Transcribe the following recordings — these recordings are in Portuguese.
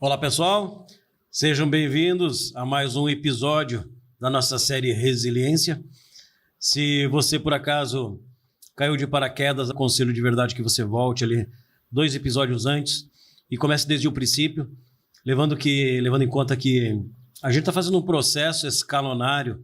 Olá, pessoal. Sejam bem-vindos a mais um episódio da nossa série Resiliência. Se você, por acaso, caiu de paraquedas, aconselho de verdade que você volte ali 2 episódios antes e comece desde o princípio, levando em conta que a gente está fazendo um processo escalonário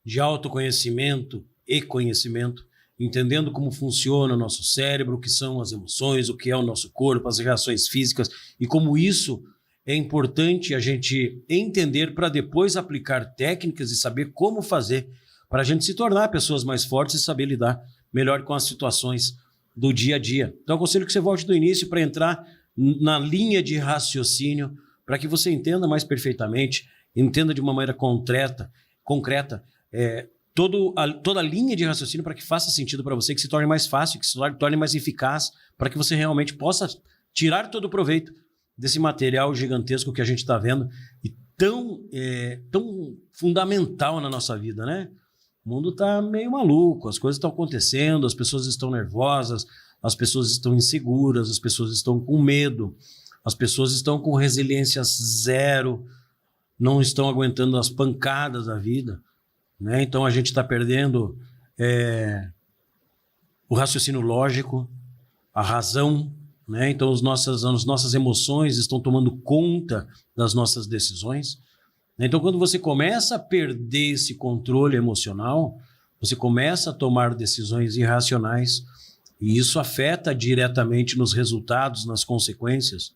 de autoconhecimento e conhecimento, entendendo como funciona o nosso cérebro, o que são as emoções, o que é o nosso corpo, as reações físicas e como isso é importante a gente entender para depois aplicar técnicas e saber como fazer para a gente se tornar pessoas mais fortes e saber lidar melhor com as situações do dia a dia. Então, eu aconselho que você volte do início para entrar na linha de raciocínio para que você entenda mais perfeitamente, entenda de uma maneira concreta toda a linha de raciocínio para que faça sentido para você, que se torne mais fácil, que se torne mais eficaz, para que você realmente possa tirar todo o proveito desse material gigantesco que a gente está vendo e tão fundamental na nossa vida, né? O mundo está meio maluco, as coisas estão acontecendo, as pessoas estão nervosas, as pessoas estão inseguras, as pessoas estão com medo, as pessoas estão com resiliência zero, não estão aguentando as pancadas da vida, né? Então a gente está perdendo o raciocínio lógico, a razão, né? Então as nossas emoções estão tomando conta das nossas decisões. Então quando você começa a perder esse controle emocional, você começa a tomar decisões irracionais e isso afeta diretamente nos resultados, nas consequências.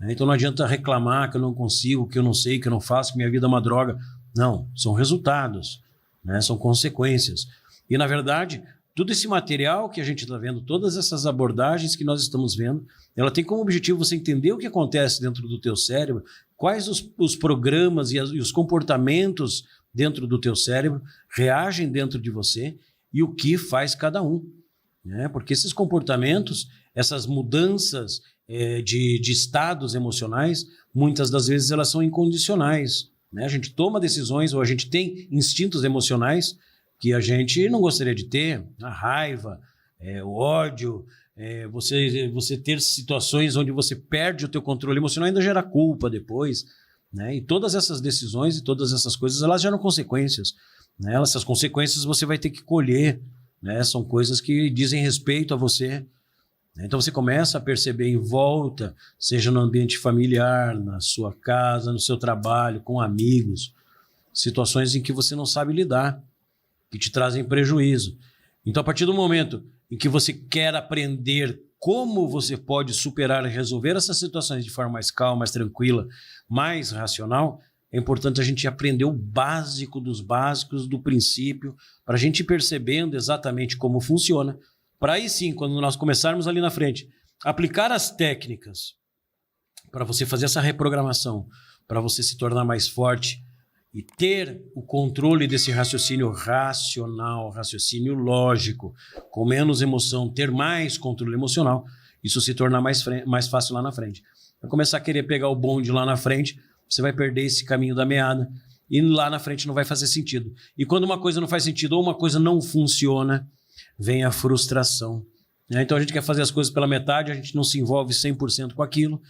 Então não adianta reclamar que eu não consigo, que eu não sei, que eu não faço, que minha vida é uma droga. Não, são resultados, né? São consequências. E na verdade, todo esse material que a gente está vendo, todas essas abordagens que nós estamos vendo, ela tem como objetivo você entender o que acontece dentro do teu cérebro, quais os programas e os comportamentos dentro do teu cérebro reagem dentro de você e o que faz cada um, né? Porque esses comportamentos, essas mudanças de estados emocionais, muitas das vezes elas são incondicionais, né? A gente toma decisões ou a gente tem instintos emocionais que a gente não gostaria de ter, a raiva, o ódio, você ter situações onde você perde o teu controle emocional ainda gera culpa depois, né? E todas essas decisões e todas essas coisas, elas geram consequências, né? Essas consequências você vai ter que colher, né? São coisas que dizem respeito a você. Então você começa a perceber em volta, seja no ambiente familiar, na sua casa, no seu trabalho, com amigos, situações em que você não sabe lidar, que te trazem prejuízo. Então, a partir do momento em que você quer aprender como você pode superar e resolver essas situações de forma mais calma, mais tranquila, mais racional, é importante a gente aprender o básico dos básicos do princípio, para a gente ir percebendo exatamente como funciona, para aí sim, quando nós começarmos ali na frente, aplicar as técnicas para você fazer essa reprogramação, para você se tornar mais forte, e ter o controle desse raciocínio racional, raciocínio lógico, com menos emoção, ter mais controle emocional, isso se tornar mais fácil lá na frente. Vai começar a querer pegar o bonde lá na frente, você vai perder esse caminho da meada e lá na frente não vai fazer sentido. E quando uma coisa não faz sentido ou uma coisa não funciona, vem a frustração. Então a gente quer fazer as coisas pela metade, a gente não se envolve 100% com aquilo,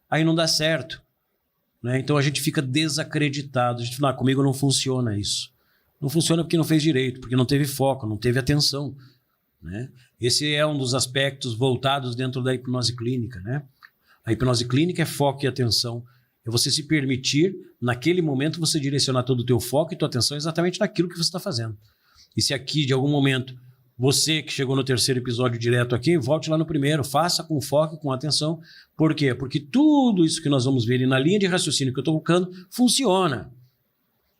aí não dá certo. Então a gente fica desacreditado, a gente fala, comigo não funciona isso. Não funciona porque não fez direito, porque não teve foco, não teve atenção, né? Esse é um dos aspectos voltados dentro da hipnose clínica, né? A hipnose clínica é foco e atenção. É você se permitir, naquele momento, você direcionar todo o teu foco e tua atenção exatamente naquilo que você está fazendo. E se aqui, de algum momento, você que chegou no 3º episódio direto aqui, volte lá no 1º, faça com foco e com atenção. Por quê? Porque tudo isso que nós vamos ver ali na linha de raciocínio que eu estou colocando funciona.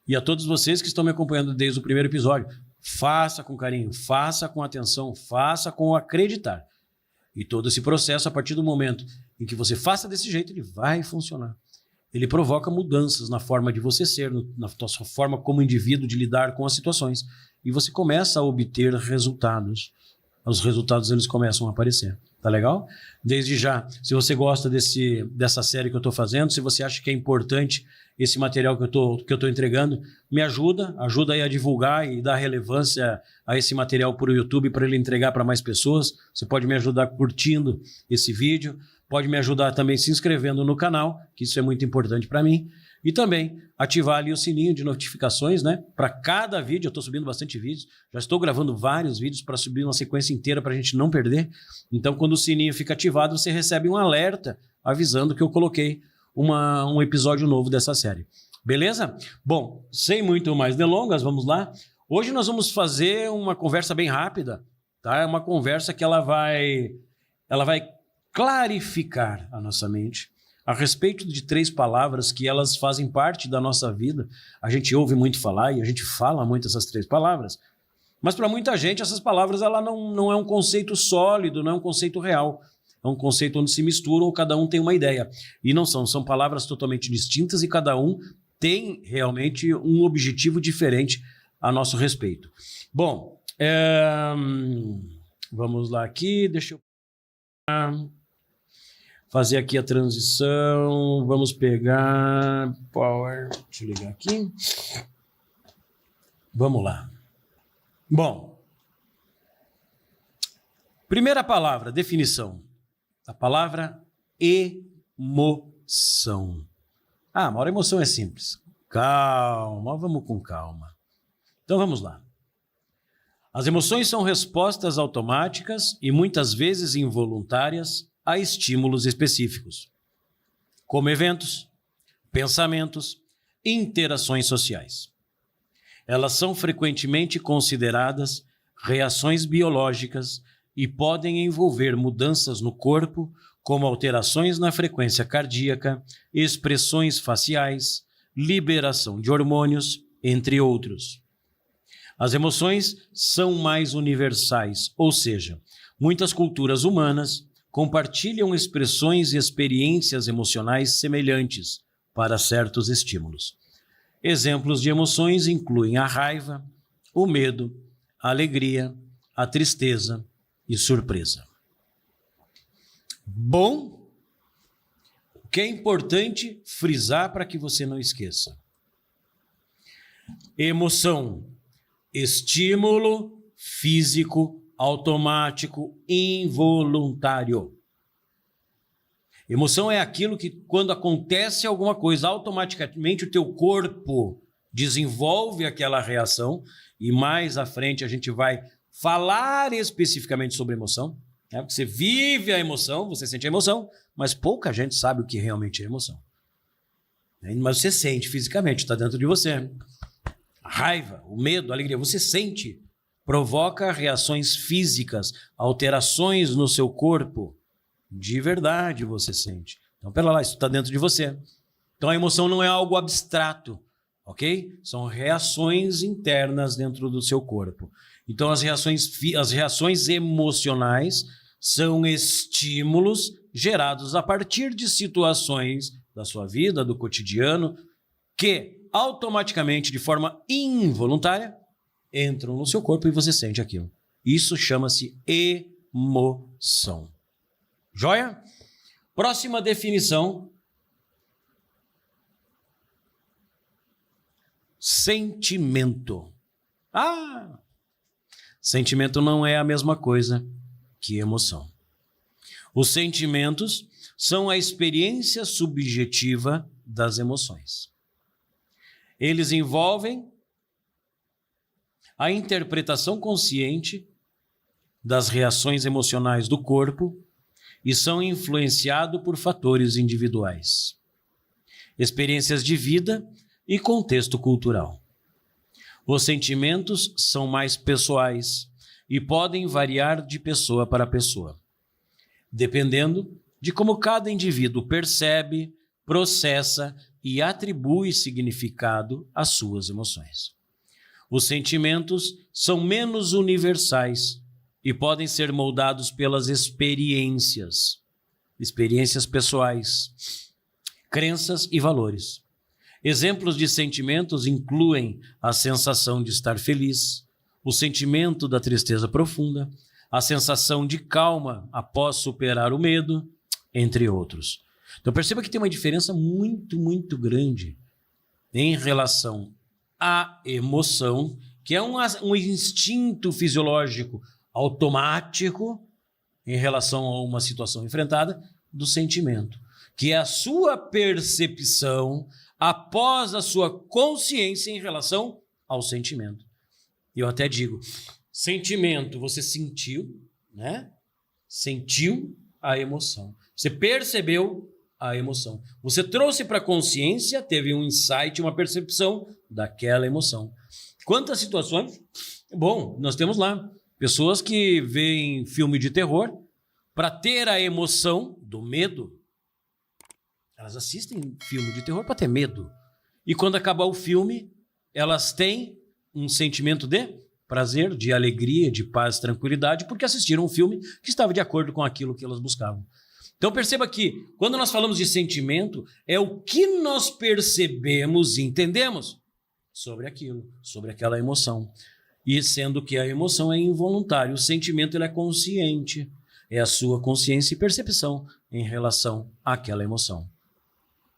E a todos vocês que estão me acompanhando desde o 1º episódio, faça com carinho, faça com atenção, faça com acreditar. E todo esse processo, a partir do momento em que você faça desse jeito, ele vai funcionar. Ele provoca mudanças na forma de você ser, na sua forma como indivíduo de lidar com as situações. E você começa a obter resultados. Os resultados eles começam a aparecer. Tá legal? Desde já, se você gosta dessa série que eu estou fazendo, se você acha que é importante esse material que eu estou entregando, me ajuda aí a divulgar e dar relevância a esse material para o YouTube, para ele entregar para mais pessoas. Você pode me ajudar curtindo esse vídeo, pode me ajudar também se inscrevendo no canal, que isso é muito importante para mim. E também ativar ali o sininho de notificações, né? Para cada vídeo, eu estou subindo bastante vídeos, já estou gravando vários vídeos para subir uma sequência inteira para a gente não perder. Então, quando o sininho fica ativado, você recebe um alerta avisando que eu coloquei um episódio novo dessa série. Beleza? Bom, sem muito mais delongas, vamos lá. Hoje nós vamos fazer uma conversa bem rápida, tá? É uma conversa que ela vai clarificar a nossa mente a respeito de 3 palavras que elas fazem parte da nossa vida. A gente ouve muito falar e a gente fala muito essas 3 palavras, mas para muita gente essas palavras ela não é um conceito sólido, não é um conceito real. É um conceito onde se misturam ou cada um tem uma ideia. E não são palavras totalmente distintas e cada um tem realmente um objetivo diferente a nosso respeito. Bom, vamos lá aqui, deixa eu fazer aqui a transição, vamos pegar Power, deixa eu ligar aqui. Vamos lá. Bom, primeira palavra, definição. A palavra emoção. Ah, mas a emoção é simples. Calma, vamos com calma. Então vamos lá. As emoções são respostas automáticas e muitas vezes involuntárias a estímulos específicos, como eventos, pensamentos, interações sociais. Elas são frequentemente consideradas reações biológicas e podem envolver mudanças no corpo, como alterações na frequência cardíaca, expressões faciais, liberação de hormônios, entre outros. As emoções são mais universais, ou seja, muitas culturas humanas compartilham expressões e experiências emocionais semelhantes para certos estímulos. Exemplos de emoções incluem a raiva, o medo, a alegria, a tristeza e surpresa. Bom, o que é importante frisar para que você não esqueça. Emoção, estímulo físico automático involuntário. Emoção é aquilo que, quando acontece alguma coisa, automaticamente o teu corpo desenvolve aquela reação, e mais à frente a gente vai falar especificamente sobre emoção, né? Porque você vive a emoção, você sente a emoção, mas pouca gente sabe o que realmente é emoção. Mas você sente fisicamente, está dentro de você. A raiva, o medo, a alegria, você sente, provoca reações físicas, alterações no seu corpo. De verdade você sente. Então, pera lá, isso está dentro de você. Então, a emoção não é algo abstrato, ok? São reações internas dentro do seu corpo. Então, as reações emocionais são estímulos gerados a partir de situações da sua vida, do cotidiano, que automaticamente, de forma involuntária, entram no seu corpo e você sente aquilo. Isso chama-se emoção. Joia? Próxima definição. Sentimento. Sentimento não é a mesma coisa que emoção. Os sentimentos são a experiência subjetiva das emoções. Eles envolvem a interpretação consciente das reações emocionais do corpo e são influenciados por fatores individuais, experiências de vida e contexto cultural. Os sentimentos são mais pessoais e podem variar de pessoa para pessoa, dependendo de como cada indivíduo percebe, processa e atribui significado às suas emoções. Os sentimentos são menos universais e podem ser moldados pelas experiências pessoais, crenças e valores. Exemplos de sentimentos incluem a sensação de estar feliz, o sentimento da tristeza profunda, a sensação de calma após superar o medo, entre outros. Então perceba que tem uma diferença muito, muito grande em relação à emoção, que é um instinto fisiológico automático em relação a uma situação enfrentada, do sentimento, que é a sua percepção após a sua consciência em relação ao sentimento. E eu até digo, sentimento, você sentiu, né? Sentiu a emoção. Você percebeu a emoção. Você trouxe para a consciência, teve um insight, uma percepção daquela emoção. Quantas situações? Bom, nós temos lá pessoas que veem filme de terror para ter a emoção do medo. Elas assistem filme de terror para ter medo. E quando acabar o filme, elas têm um sentimento de prazer, de alegria, de paz, tranquilidade, porque assistiram um filme que estava de acordo com aquilo que elas buscavam. Então perceba que quando nós falamos de sentimento, é o que nós percebemos e entendemos sobre aquilo, sobre aquela emoção. E sendo que a emoção é involuntária, o sentimento ele é consciente, é a sua consciência e percepção em relação àquela emoção.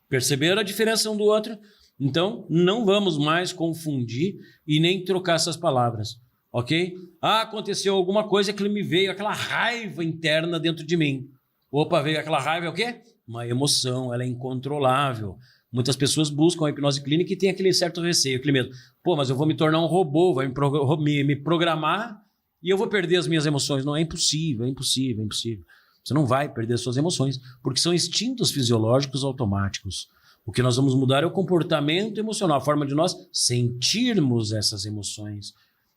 Perceberam a diferença um do outro? Então, não vamos mais confundir e nem trocar essas palavras, ok? Ah, aconteceu alguma coisa que me veio, aquela raiva interna dentro de mim. Opa, veio aquela raiva, é o quê? Uma emoção, ela é incontrolável. Muitas pessoas buscam a hipnose clínica e tem aquele certo receio, aquele medo. Pô, mas eu vou me tornar um robô, vai me programar e eu vou perder as minhas emoções. Não, é impossível, é impossível, é impossível. Você não vai perder suas emoções, porque são instintos fisiológicos automáticos. O que nós vamos mudar é o comportamento emocional, a forma de nós sentirmos essas emoções.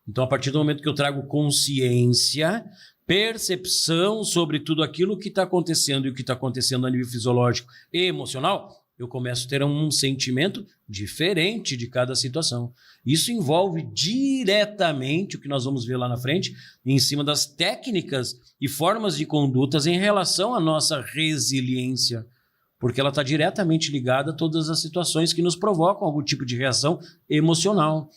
Então, a partir do momento que eu trago consciência, percepção sobre tudo aquilo que está acontecendo e o que está acontecendo a nível fisiológico e emocional, eu começo a ter um sentimento diferente de cada situação. Isso envolve diretamente o que nós vamos ver lá na frente, em cima das técnicas e formas de condutas em relação à nossa resiliência, porque ela está diretamente ligada a todas as situações que nos provocam algum tipo de reação emocional.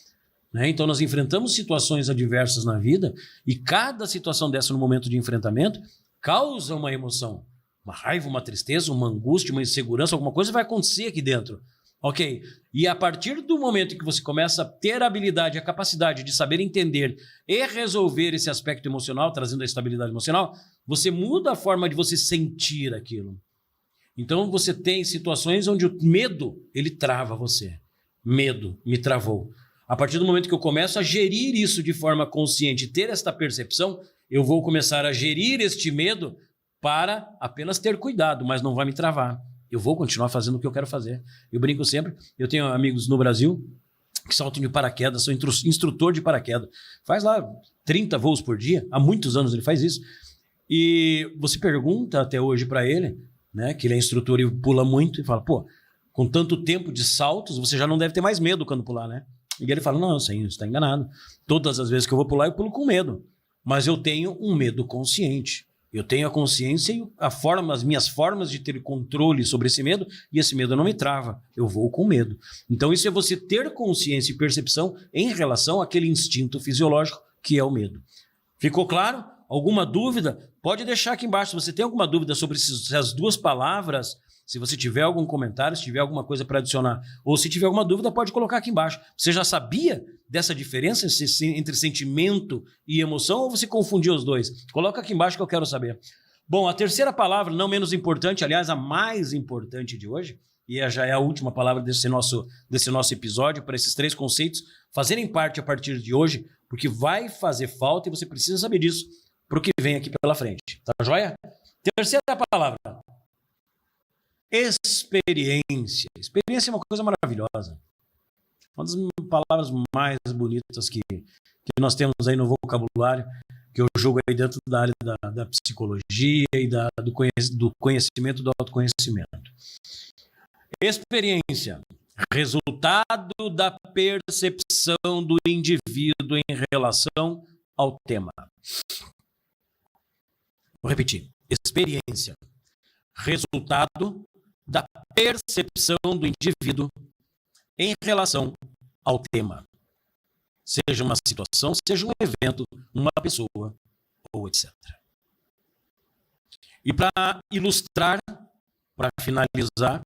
Então nós enfrentamos situações adversas na vida e cada situação dessa no momento de enfrentamento causa uma emoção. Uma raiva, uma tristeza, uma angústia, uma insegurança, alguma coisa vai acontecer aqui dentro. Ok? E a partir do momento que você começa a ter a habilidade, a capacidade de saber entender e resolver esse aspecto emocional, trazendo a estabilidade emocional, você muda a forma de você sentir aquilo. Então você tem situações onde o medo, ele trava você. Medo me travou. A partir do momento que eu começo a gerir isso de forma consciente, ter esta percepção, eu vou começar a gerir este medo para apenas ter cuidado, mas não vai me travar. Eu vou continuar fazendo o que eu quero fazer. Eu brinco sempre, eu tenho amigos no Brasil que saltam de paraquedas, sou instrutor de paraquedas. Faz lá 30 voos por dia, há muitos anos ele faz isso. E você pergunta até hoje para ele, né, que ele é instrutor e pula muito, e fala, pô, com tanto tempo de saltos, você já não deve ter mais medo quando pular, né? E ele fala, não, você está enganado. Todas as vezes que eu vou pular, eu pulo com medo. Mas eu tenho um medo consciente. Eu tenho a consciência e as minhas formas de ter controle sobre esse medo, e esse medo não me trava. Eu vou com medo. Então isso é você ter consciência e percepção em relação àquele instinto fisiológico que é o medo. Ficou claro? Alguma dúvida? Pode deixar aqui embaixo. Se você tem alguma dúvida sobre essas duas palavras, se você tiver algum comentário, se tiver alguma coisa para adicionar, ou se tiver alguma dúvida, pode colocar aqui embaixo. Você já sabia dessa diferença entre sentimento e emoção, ou você confundiu os dois? Coloca aqui embaixo que eu quero saber. Bom, a terceira palavra, não menos importante, aliás, a mais importante de hoje, e já é a última palavra desse nosso episódio, para esses três conceitos fazerem parte a partir de hoje, porque vai fazer falta e você precisa saber disso para o que vem aqui pela frente. Tá joia? Terceira palavra. Experiência. Experiência é uma coisa maravilhosa. Uma das palavras mais bonitas que nós temos aí no vocabulário, que eu jogo aí dentro da área da psicologia e do conhecimento, do autoconhecimento. Experiência. Resultado da percepção do indivíduo em relação ao tema. Vou repetir. Experiência. Resultado da percepção do indivíduo em relação ao tema. Seja uma situação, seja um evento, uma pessoa, ou etc. E para ilustrar, para finalizar,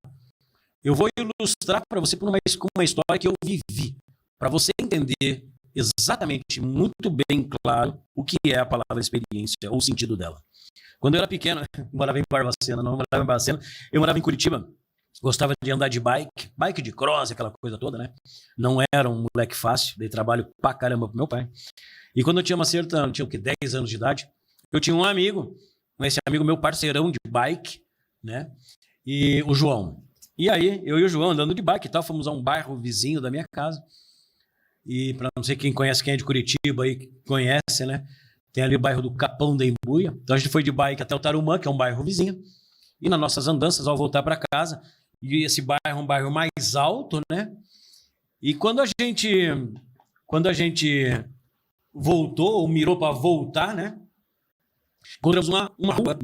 eu vou ilustrar para você com uma história que eu vivi, para você entender exatamente, muito bem claro o que é a palavra experiência, ou o sentido dela. Quando eu era pequeno, eu morava em Barbacena, não morava em Barbacena, eu morava em Curitiba, gostava de andar de bike de cross, aquela coisa toda, né? Não era um moleque fácil, dei trabalho pra caramba pro meu pai. E quando eu tinha tinha o quê, 10 anos de idade, eu tinha um amigo, esse amigo meu parceirão de bike, né? E o João. E aí, eu e o João andando de bike e tal, fomos a um bairro vizinho da minha casa. E para não sei quem conhece, quem é de Curitiba aí, conhece, né? Tem ali o bairro do Capão da Embuia. Então a gente foi de bike até o Tarumã, que é um bairro vizinho. E nas nossas andanças, ao voltar para casa, e esse bairro é um bairro mais alto, né? E quando a gente voltou, ou mirou para voltar, né? Encontramos uma rua,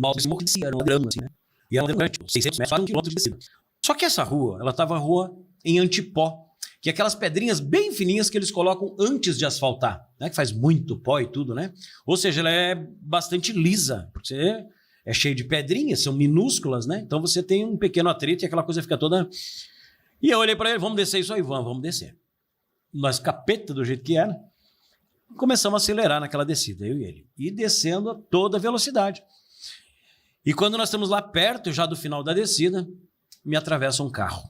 era uma grama, assim, né? E ela deu 600 metros, 1 quilômetro de descida. Só que essa rua, ela estava rua em antipó, que é aquelas pedrinhas bem fininhas que eles colocam antes de asfaltar, né? Que faz muito pó e tudo, né? Ou seja, ela é bastante lisa, porque é cheio de pedrinhas, são minúsculas, né? Então você tem um pequeno atrito e aquela coisa fica toda... E eu olhei para ele, vamos descer isso aí, vamos descer. Nós, capeta do jeito que era, começamos a acelerar naquela descida, eu e ele. E descendo a toda velocidade. E quando nós estamos lá perto, já do final da descida, me atravessa um carro.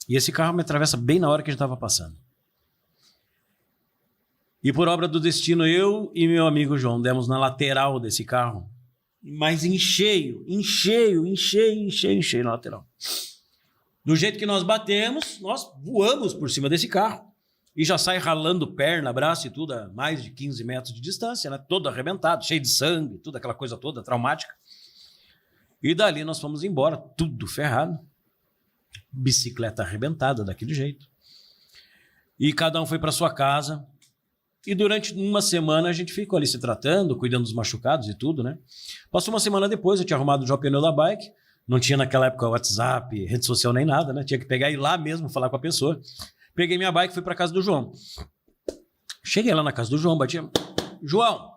E esse carro me atravessa bem na hora que a gente estava passando. E por obra do destino, eu e meu amigo João demos na lateral desse carro, mas em cheio na lateral. Do jeito que nós batemos, nós voamos por cima desse carro e já sai ralando perna, braço e tudo a mais de 15 metros de distância, né? Todo arrebentado, cheio de sangue, tudo aquela coisa toda traumática. E dali nós fomos embora, tudo ferrado. Bicicleta arrebentada daquele jeito. E cada um foi para sua casa. E durante uma semana a gente ficou ali se tratando, cuidando dos machucados e tudo, né? Passou uma semana depois, eu tinha arrumado já o pneu da bike. Não tinha naquela época WhatsApp, rede social nem nada, né? Tinha que pegar e ir lá mesmo falar com a pessoa. Peguei minha bike e fui para casa do João. Cheguei lá na casa do João, bati. João,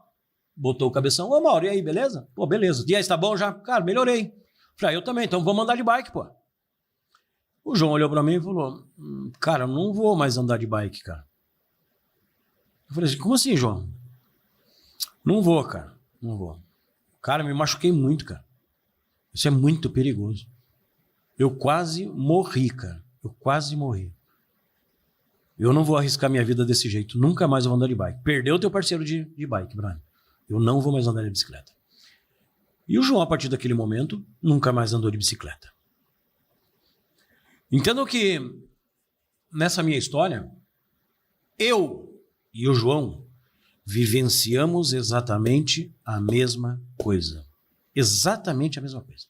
botou o cabeção. Ô, Mauro, e aí, beleza? Pô, beleza. E aí, tá bom já? Cara, melhorei. Falei, eu também, então vamos andar de bike, pô. O João olhou pra mim e falou, cara, eu não vou mais andar de bike, cara. Eu falei assim, como assim, João? Não vou, cara, não vou. Cara, me machuquei muito, cara. Isso é muito perigoso. Eu quase morri, cara. Eu quase morri. Eu não vou arriscar minha vida desse jeito. Nunca mais eu vou andar de bike. Perdeu o teu parceiro de bike, Brian. Eu não vou mais andar de bicicleta. E o João, a partir daquele momento, nunca mais andou de bicicleta. Entendo que, nessa minha história, eu e o João vivenciamos exatamente a mesma coisa. Exatamente a mesma coisa.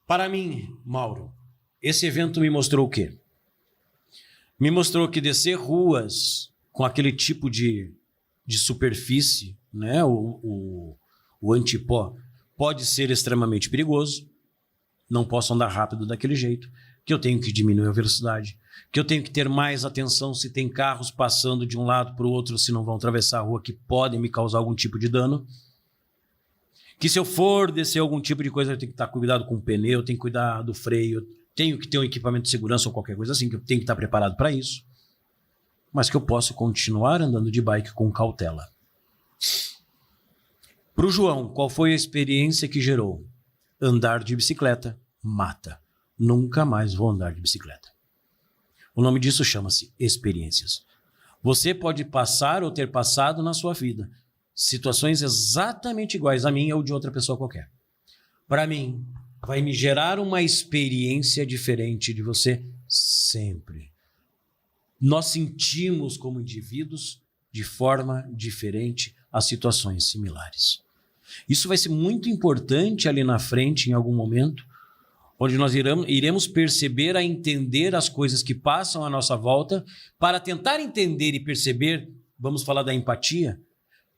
Para mim, Mauro, esse evento me mostrou o quê? Me mostrou que descer ruas com aquele tipo de superfície, né, o antipó, pode ser extremamente perigoso. Não posso andar rápido daquele jeito, que eu tenho que diminuir a velocidade, que eu tenho que ter mais atenção se tem carros passando de um lado para o outro, se não vão atravessar a rua, que podem me causar algum tipo de dano. Que se eu for descer algum tipo de coisa, eu tenho que estar cuidado com o pneu, eu tenho que cuidar do freio, eu tenho que ter um equipamento de segurança ou qualquer coisa assim, que eu tenho que estar preparado para isso. Mas que eu posso continuar andando de bike com cautela. Para o João, qual foi a experiência que gerou? Andar de bicicleta mata. Nunca mais vou andar de bicicleta. O nome disso chama-se experiências. Você pode passar ou ter passado na sua vida situações exatamente iguais a minha ou de outra pessoa qualquer. Para mim, vai me gerar uma experiência diferente de você sempre. Nós sentimos como indivíduos de forma diferente as situações similares. Isso vai ser muito importante ali na frente, em algum momento, onde nós iremos perceber a entender as coisas que passam à nossa volta, para tentar entender e perceber, vamos falar da empatia,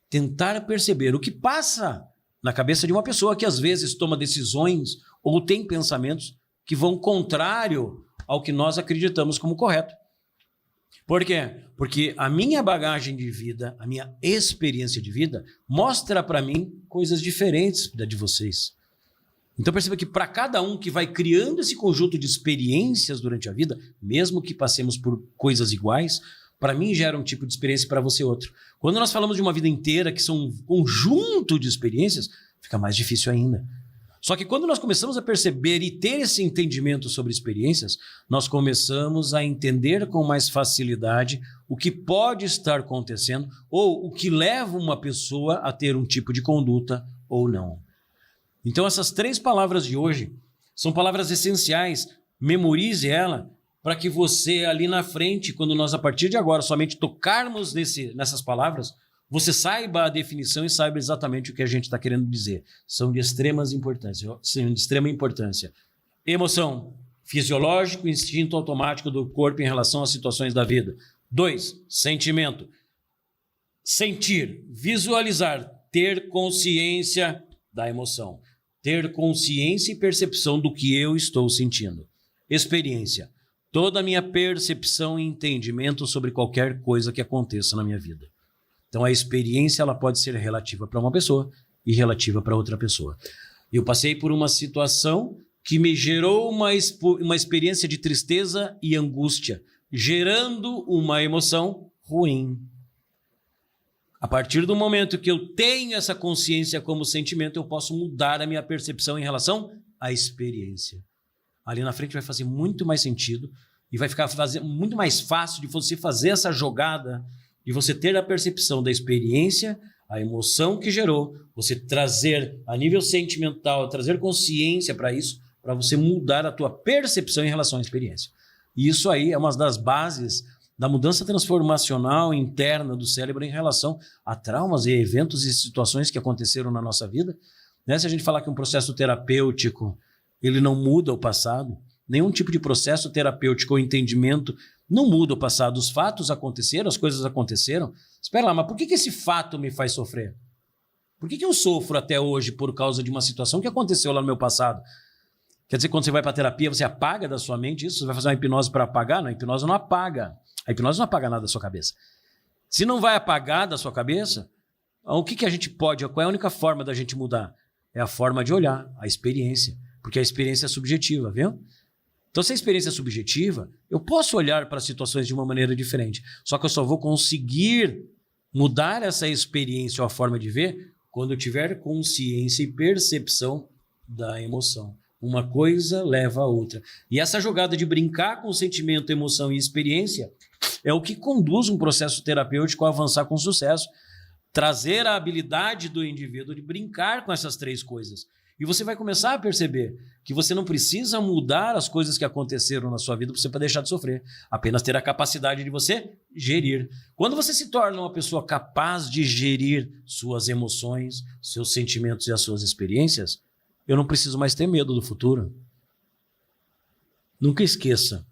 tentar perceber o que passa na cabeça de uma pessoa que às vezes toma decisões ou tem pensamentos que vão contrário ao que nós acreditamos como correto. Por quê? Porque a minha bagagem de vida, a minha experiência de vida, mostra para mim coisas diferentes da de vocês. Então perceba que para cada um que vai criando esse conjunto de experiências durante a vida, mesmo que passemos por coisas iguais, para mim gera um tipo de experiência e para você outro. Quando nós falamos de uma vida inteira, que são um conjunto de experiências, fica mais difícil ainda. Só que quando nós começamos a perceber e ter esse entendimento sobre experiências, nós começamos a entender com mais facilidade o que pode estar acontecendo ou o que leva uma pessoa a ter um tipo de conduta ou não. Então essas 3 palavras de hoje são palavras essenciais. Memorize ela para que você ali na frente, quando nós a partir de agora somente tocarmos nessas palavras, você saiba a definição e saiba exatamente o que a gente está querendo dizer. São de extrema importância. Emoção, fisiológico, instinto automático do corpo em relação às situações da vida. 2, sentimento. Sentir, visualizar, ter consciência da emoção. Ter consciência e percepção do que eu estou sentindo. Experiência. Toda a minha percepção e entendimento sobre qualquer coisa que aconteça na minha vida. Então a experiência ela pode ser relativa para uma pessoa e relativa para outra pessoa. Eu passei por uma situação que me gerou uma experiência de tristeza e angústia, gerando uma emoção ruim. A partir do momento que eu tenho essa consciência como sentimento, eu posso mudar a minha percepção em relação à experiência. Ali na frente vai fazer muito mais sentido e vai ficar muito mais fácil de você fazer essa jogada, de você ter a percepção da experiência, a emoção que gerou, você trazer a nível sentimental, trazer consciência para isso, para você mudar a tua percepção em relação à experiência. E isso aí é uma das bases da mudança transformacional interna do cérebro em relação a traumas e eventos e situações que aconteceram na nossa vida. Se a gente falar que um processo terapêutico ele não muda o passado, nenhum tipo de processo terapêutico ou entendimento não muda o passado. Os fatos aconteceram, as coisas aconteceram. Espera lá, mas por que esse fato me faz sofrer? Por que eu sofro até hoje por causa de uma situação que aconteceu lá no meu passado? Quer dizer, quando você vai para a terapia, você apaga da sua mente isso? Você vai fazer uma hipnose para apagar? Não, a hipnose não apaga. A hipnose não apaga nada da sua cabeça. Se não vai apagar da sua cabeça, o que a gente pode, qual é a única forma da gente mudar? É a forma de olhar, a experiência. Porque a experiência é subjetiva, viu? Então, se a experiência é subjetiva, eu posso olhar para situações de uma maneira diferente. Só que eu só vou conseguir mudar essa experiência ou a forma de ver quando eu tiver consciência e percepção da emoção. Uma coisa leva a outra. E essa jogada de brincar com sentimento, emoção e experiência é o que conduz um processo terapêutico a avançar com sucesso. Trazer a habilidade do indivíduo de brincar com essas 3 coisas. E você vai começar a perceber que você não precisa mudar as coisas que aconteceram na sua vida para deixar de sofrer. Apenas ter a capacidade de você gerir. Quando você se torna uma pessoa capaz de gerir suas emoções, seus sentimentos e as suas experiências, eu não preciso mais ter medo do futuro. Nunca esqueça.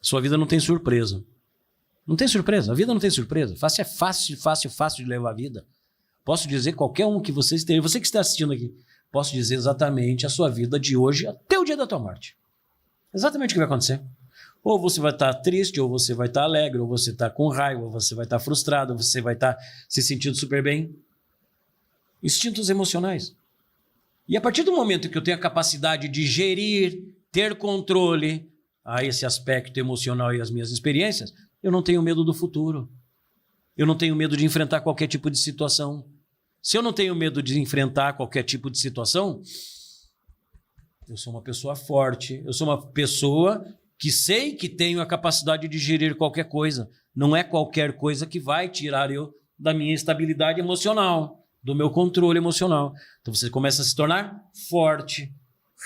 Sua vida não tem surpresa. Não tem surpresa. A vida não tem surpresa. É fácil de levar a vida. Posso dizer qualquer um que você esteja, você que está assistindo aqui, posso dizer exatamente a sua vida de hoje até o dia da tua morte. Exatamente o que vai acontecer. Ou você vai estar triste, ou você vai estar alegre, ou você está com raiva, ou você vai estar frustrado, ou você vai estar se sentindo super bem. Instintos emocionais. E a partir do momento que eu tenho a capacidade de gerir, ter controle a esse aspecto emocional e as minhas experiências, eu não tenho medo do futuro. Eu não tenho medo de enfrentar qualquer tipo de situação. Se eu não tenho medo de enfrentar qualquer tipo de situação, eu sou uma pessoa forte, eu sou uma pessoa que sei que tenho a capacidade de gerir qualquer coisa. Não é qualquer coisa que vai tirar eu da minha estabilidade emocional, do meu controle emocional. Então você começa a se tornar forte,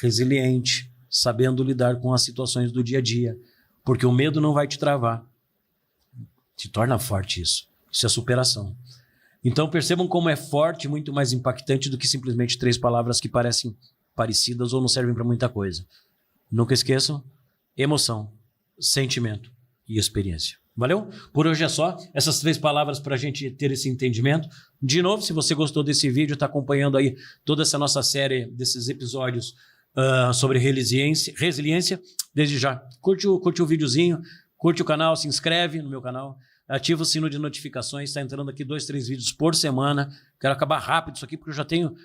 resiliente, sabendo lidar com as situações do dia a dia, porque o medo não vai te travar. Te torna forte isso. Isso é superação. Então percebam como é forte, muito mais impactante do que simplesmente 3 palavras que parecem parecidas ou não servem para muita coisa. Nunca esqueçam: emoção, sentimento e experiência. Valeu? Por hoje é só. Essas 3 palavras para a gente ter esse entendimento. De novo, se você gostou desse vídeo, está acompanhando aí toda essa nossa série desses episódios sobre resiliência, desde já, curte o videozinho, curte o canal, se inscreve no meu canal. ativa o sino de notificações, está entrando aqui 2, 3 vídeos por semana. Quero acabar rápido isso aqui, porque eu já tenho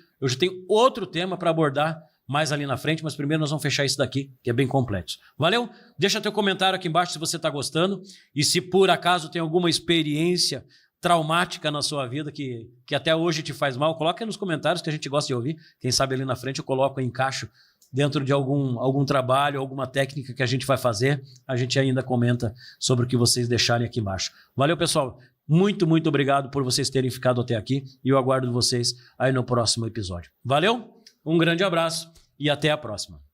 outro tema para abordar mais ali na frente, mas primeiro nós vamos fechar isso daqui, que é bem complexo. Valeu? Deixa teu comentário aqui embaixo se você está gostando e se por acaso tem alguma experiência traumática na sua vida que até hoje te faz mal, coloca aí nos comentários que a gente gosta de ouvir. Quem sabe ali na frente eu coloco, eu encaixo dentro de algum trabalho, alguma técnica que a gente vai fazer, a gente ainda comenta sobre o que vocês deixarem aqui embaixo. Valeu, pessoal. Muito, muito obrigado por vocês terem ficado até aqui e eu aguardo vocês aí no próximo episódio. Valeu? Um grande abraço e até a próxima.